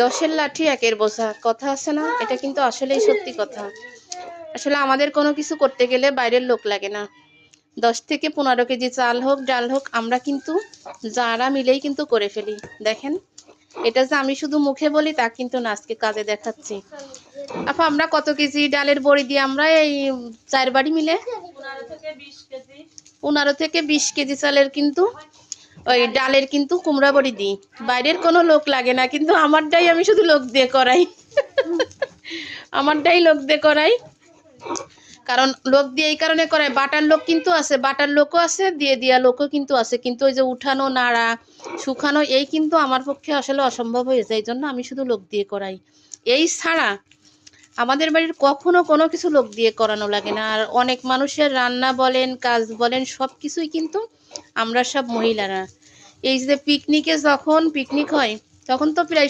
দশের লাঠি একের বোঝা কথা আছে না, এটা কিন্তু আসলেই সত্যি কথা। আসলে আমাদের কোনো কিছু করতে গেলে বাইরের লোক লাগে না। 10 থেকে 15 কেজি চাল হোক ডাল হোক আমরা কিন্তু যারা মিলেই কিন্তু করে ফেলি। দেখেন, এটা যে আমি শুধু মুখে বলি তা কিন্তু না, আজকে কাজে দেখাচ্ছি। আপা আমরা কত কেজি ডালের বড়ি দিয়ে আমরা এই 4 বাড়ি মিলে 15 থেকে 20 কেজি চালের কিন্তু ওই ডালের কিন্তু কুমড়া বড়ি দিই। বাইরের কোনো লোক লাগে না, কিন্তু আমারটাই আমি শুধু লোক দিয়ে করাই। আমারটাই লোক দিয়ে করাই, কারণ লোক দিয়ে এই কারণে করাই, বাটার লোক কিন্তু আছে, বাটার লোকও আছে, দিয়ে দেওয়া লোকও কিন্তু আছে, কিন্তু ওই যে উঠানো নাড়া শুকানো এই কিন্তু আমার পক্ষে আসলে অসম্ভব হয়ে যায়। এই জন্য আমি শুধু লোক দিয়ে করাই। এই ছাড়া আমাদের বাড়ির কখনো কোনো কিছু লোক দিয়ে করানো লাগে না। আর অনেক মানুষের রান্না বলেন কাজ বলেন সব কিছুই কিন্তু আমরা সব মহিলারা। এই যে পিকনিকে যখন পিকনিক হয় তখন তো প্রায়